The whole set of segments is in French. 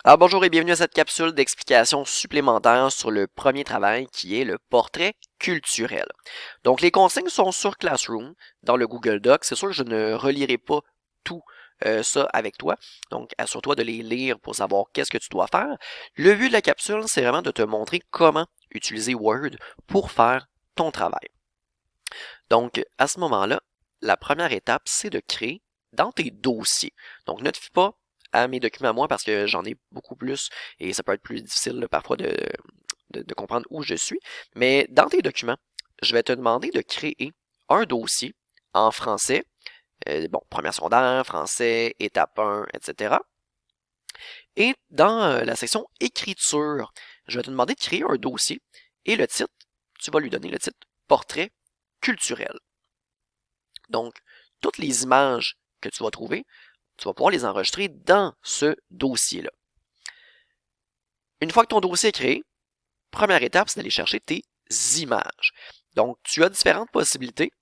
Alors bonjour et bienvenue à cette capsule d'explication supplémentaire sur le premier travail qui est le portrait culturel. Donc les consignes sont sur Classroom dans le Google Doc. C'est sûr que je ne relirai pas tout ça avec toi. Donc assure-toi de les lire pour savoir qu'est-ce que tu dois faire. Le but de la capsule, c'est vraiment de te montrer comment utiliser Word pour faire ton travail. Donc à ce moment-là, la première étape, c'est de créer dans tes dossiers. Donc ne te fie pas à mes documents à moi parce que j'en ai beaucoup plus et ça peut être plus difficile parfois de comprendre où je suis. Mais dans tes documents, je vais te demander de créer un dossier en français. Bon, première secondaire, français, étape 1, etc. Et dans la section écriture, je vais te demander de créer un dossier et le titre, tu vas lui donner le titre portrait culturel. Donc, toutes les images que tu vas trouver, tu vas pouvoir les enregistrer dans ce dossier-là. Une fois que ton dossier est créé, première étape, c'est d'aller chercher tes images. Donc, tu as différentes possibilités.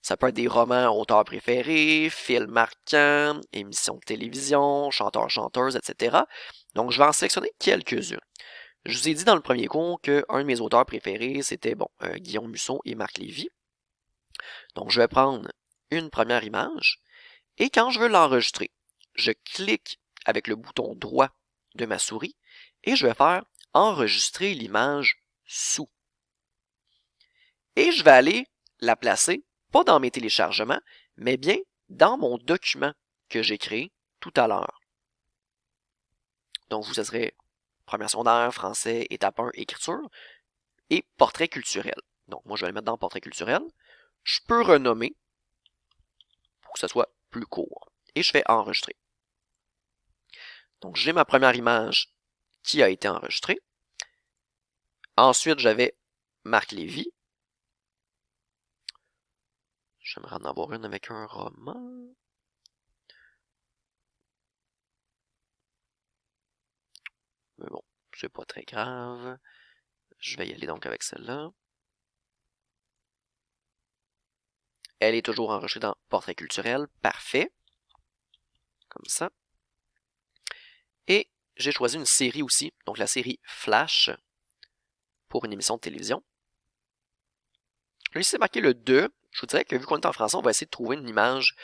Ça peut être des romans auteurs préférés, films marquants, émissions de télévision, chanteurs, chanteuses, etc. Donc, je vais en sélectionner quelques-unes. Je vous ai dit dans le premier cours qu'un de mes auteurs préférés, c'était Guillaume Musso et Marc Lévy. Donc, je vais prendre une première image et quand je veux l'enregistrer, je clique avec le bouton droit de ma souris et je vais faire enregistrer l'image sous. Et je vais aller la placer, pas dans mes téléchargements, mais bien dans mon document que j'ai créé tout à l'heure. Donc vous, ce serait première secondaire, français, étape 1, écriture, et portrait culturel. Donc moi, je vais le mettre dans portrait culturel. Je peux renommer pour que ce soit plus court. Et je fais enregistrer. Donc j'ai ma première image qui a été enregistrée. Ensuite, j'avais Marc Lévy. J'aimerais en avoir une avec un roman. Mais bon, c'est pas très grave. Je vais y aller donc avec celle-là. Elle est toujours enregistrée dans portrait culturel. Parfait. Comme ça. Et j'ai choisi une série aussi. Donc la série Flash pour une émission de télévision. Là, ici, c'est marqué le 2. Je vous dirais que vu qu'on est en français, on va essayer de trouver une image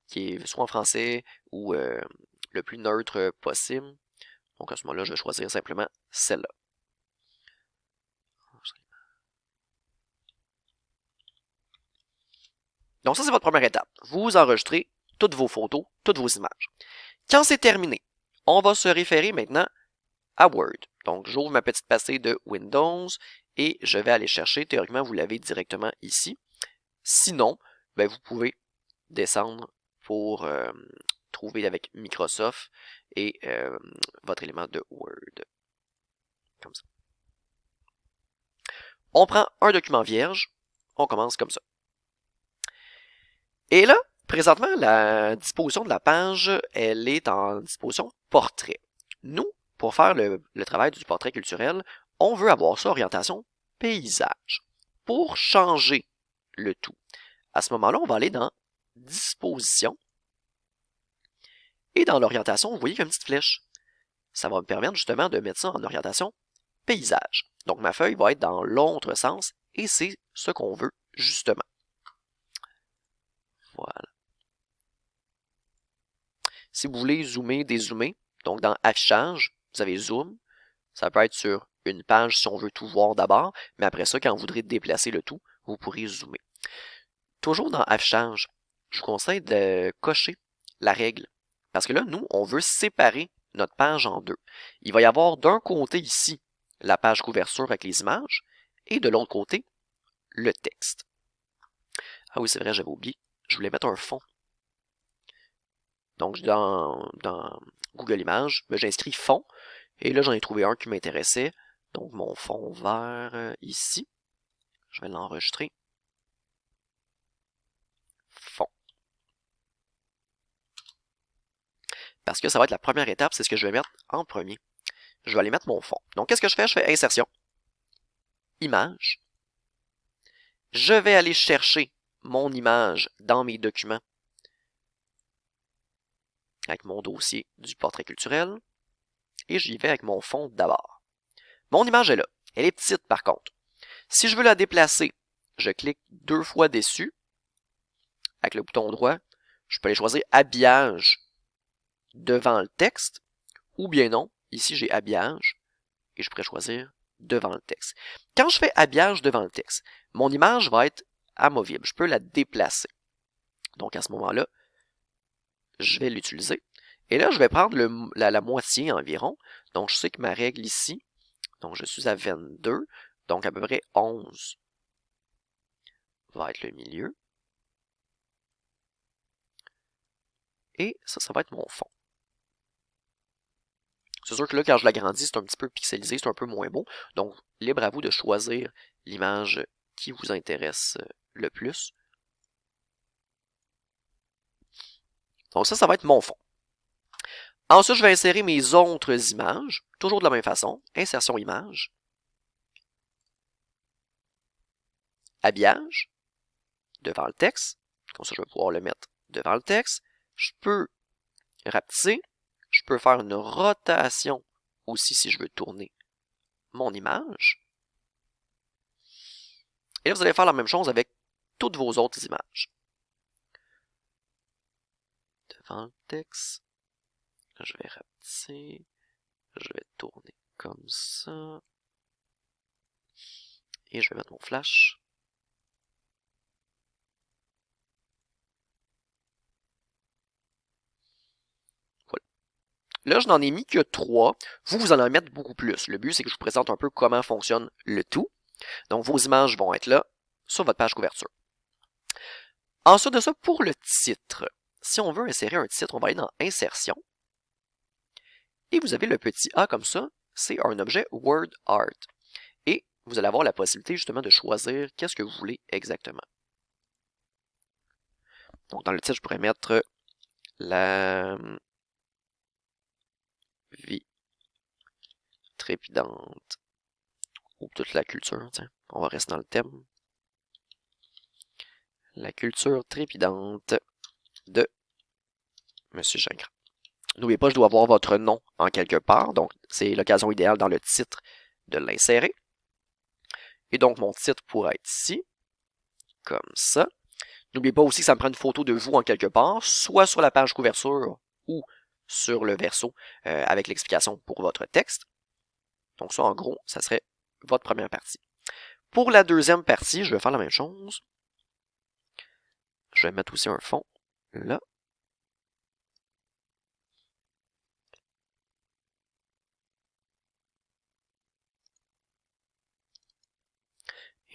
qui est soit en français ou le plus neutre possible. Donc à ce moment-là, je vais choisir simplement celle-là. Donc ça, c'est votre première étape. Vous enregistrez toutes vos photos, toutes vos images. Quand c'est terminé, on va se référer maintenant à Word. Donc j'ouvre ma petite pastille de Windows et je vais aller chercher, théoriquement, vous l'avez directement ici. Sinon, ben, vous pouvez descendre pour trouver avec Microsoft et votre élément de Word. Comme ça. On prend un document vierge, on commence comme ça. Et là, présentement, la disposition de la page, elle est en disposition portrait. Nous, pour faire le travail du portrait culturel, on veut avoir ça orientation paysage. Pour changer le tout, à ce moment-là, on va aller dans disposition. Et dans l'orientation, vous voyez qu'il y a une petite flèche. Ça va me permettre justement de mettre ça en orientation paysage. Donc ma feuille va être dans l'autre sens et c'est ce qu'on veut justement. Voilà. Si vous voulez zoomer, dézoomer, donc dans affichage, vous avez zoom. Ça peut être sur une page si on veut tout voir d'abord, mais après ça, quand vous voudrez déplacer le tout, vous pourrez zoomer. Toujours dans affichage, je vous conseille de cocher la règle. Parce que là, nous, on veut séparer notre page en deux. Il va y avoir d'un côté ici la page couverture avec les images et de l'autre côté, le texte. Ah oui, c'est vrai, j'avais oublié. Je voulais mettre un fond. Donc, dans Google Images, j'inscris fond. Et là, j'en ai trouvé un qui m'intéressait. Donc, mon fond vert ici. Je vais l'enregistrer. Fond. Parce que ça va être la première étape, c'est ce que je vais mettre en premier. Je vais aller mettre mon fond. Donc, qu'est-ce que je fais? Je fais insertion. Image. Je vais aller chercher mon image dans mes documents avec mon dossier du portrait culturel. et j'y vais avec mon fond d'abord. Mon image est là. Elle est petite par contre. Si je veux la déplacer, je clique 2 fois dessus avec le bouton droit. Je peux aller choisir habillage devant le texte ou bien non. Ici, j'ai habillage et je pourrais choisir devant le texte. Quand je fais habillage devant le texte, mon image va être amovible. Je peux la déplacer. Donc à ce moment-là, je vais l'utiliser. Et là, je vais prendre la moitié environ. Donc je sais que ma règle ici, donc je suis à 22, donc à peu près 11 va être le milieu. Et ça va être mon fond. C'est sûr que là, quand je l'agrandis, c'est un petit peu pixelisé, c'est un peu moins beau. Donc, libre à vous de choisir l'image qui vous intéresse le plus. Donc ça va être mon fond. Ensuite, je vais insérer mes autres images, toujours de la même façon. Insertion image. Habillage. Devant le texte. Comme ça, je vais pouvoir le mettre devant le texte. Je peux rapetisser. Je peux faire une rotation aussi si je veux tourner mon image. Et là, vous allez faire la même chose avec toutes vos autres images. Devant le texte. Je vais rapetisser. Je vais tourner comme ça. Et je vais mettre mon flash. Voilà. Là, je n'en ai mis que 3. Vous allez en mettre beaucoup plus. Le but, c'est que je vous présente un peu comment fonctionne le tout. Donc, vos images vont être là, sur votre page couverture. Ensuite de ça, pour le titre, si on veut insérer un titre, on va aller dans Insertion. Et vous avez le petit A comme ça, c'est un objet Word Art. Et vous allez avoir la possibilité justement de choisir qu'est-ce que vous voulez exactement. Donc, dans le titre, je pourrais mettre la vie trépidante ou toute la culture. Tiens, on va rester dans le thème. La culture trépidante de Monsieur Gingras. N'oubliez pas, je dois avoir votre nom en quelque part, donc c'est l'occasion idéale dans le titre de l'insérer. Et donc, mon titre pourrait être ici, comme ça. N'oubliez pas aussi que ça me prend une photo de vous en quelque part, soit sur la page couverture ou sur le verso avec l'explication pour votre texte. Donc ça, en gros, ça serait votre première partie. Pour la deuxième partie, je vais faire la même chose. Je vais mettre aussi un fond là.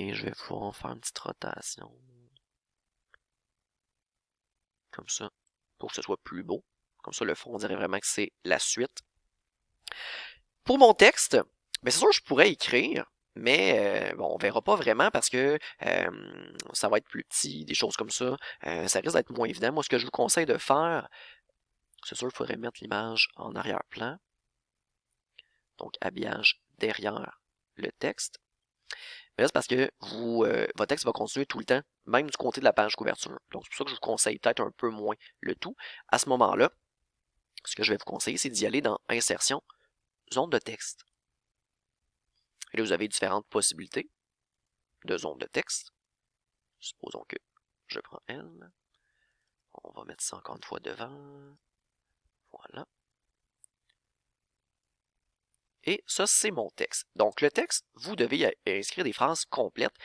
Et je vais pouvoir faire une petite rotation. Comme ça, pour que ce soit plus beau. Comme ça, le fond, on dirait vraiment que c'est la suite. Pour mon texte, ben c'est sûr que je pourrais écrire, mais bon, on verra pas vraiment parce que ça va être plus petit, des choses comme ça. Ça risque d'être moins évident. Moi, ce que je vous conseille de faire, c'est sûr qu'il faudrait mettre l'image en arrière-plan. Donc, habillage derrière le texte. Mais là, c'est parce que votre texte va continuer tout le temps, même du côté de la page couverture. Donc, c'est pour ça que je vous conseille peut-être un peu moins le tout. À ce moment-là, ce que je vais vous conseiller, c'est d'y aller dans Insertion, Zone de texte. Et là, vous avez différentes possibilités de zone de texte. Supposons que je prends elle. On va mettre ça encore une fois devant. Voilà. Et ça, c'est mon texte. Donc, le texte, vous devez inscrire des phrases complètes.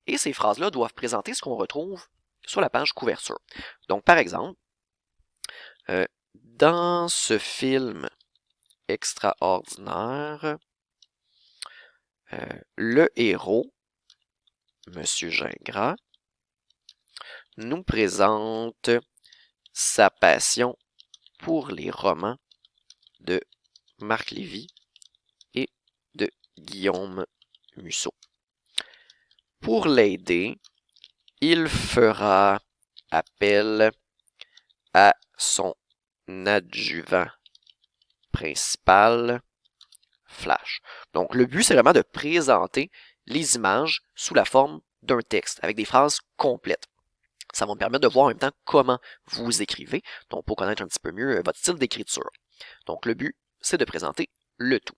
Et ces phrases-là doivent présenter ce qu'on retrouve sur la page couverture. Donc, par exemple, dans ce film extraordinaire, le héros, Monsieur Gingras, nous présente sa passion pour les romans de Marc Lévy et de Guillaume Musso. Pour l'aider, il fera appel à son adjuvant principal, Flash. Donc, le but, c'est vraiment de présenter les images sous la forme d'un texte, avec des phrases complètes. Ça va me permettre de voir en même temps comment vous écrivez, donc pour connaître un petit peu mieux votre style d'écriture. Donc, le but, c'est de présenter le tout.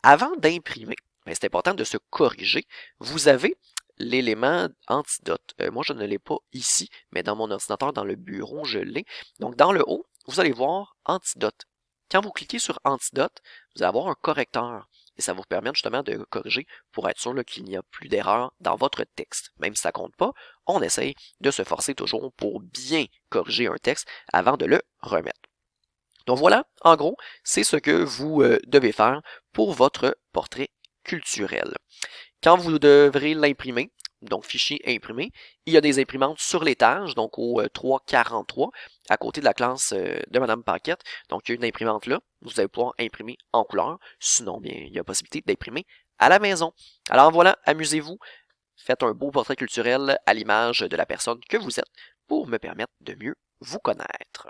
Avant d'imprimer, c'est important de se corriger. Vous avez l'élément antidote. Moi, je ne l'ai pas ici, mais dans mon ordinateur, dans le bureau, je l'ai. Donc, dans le haut, vous allez voir antidote. Quand vous cliquez sur antidote, vous allez avoir un correcteur. Et ça va vous permettre justement de corriger pour être sûr qu'il n'y a plus d'erreur dans votre texte. Même si ça compte pas, on essaye de se forcer toujours pour bien corriger un texte avant de le remettre. Donc voilà, en gros, c'est ce que vous devez faire pour votre portrait culturel. Quand vous devrez l'imprimer, donc fichier imprimé, il y a des imprimantes sur l'étage, donc au 343, à côté de la classe de Madame Paquette. Donc il y a une imprimante là, vous allez pouvoir imprimer en couleur. Sinon, bien, il y a possibilité d'imprimer à la maison. Alors voilà, amusez-vous, faites un beau portrait culturel à l'image de la personne que vous êtes pour me permettre de mieux vous connaître.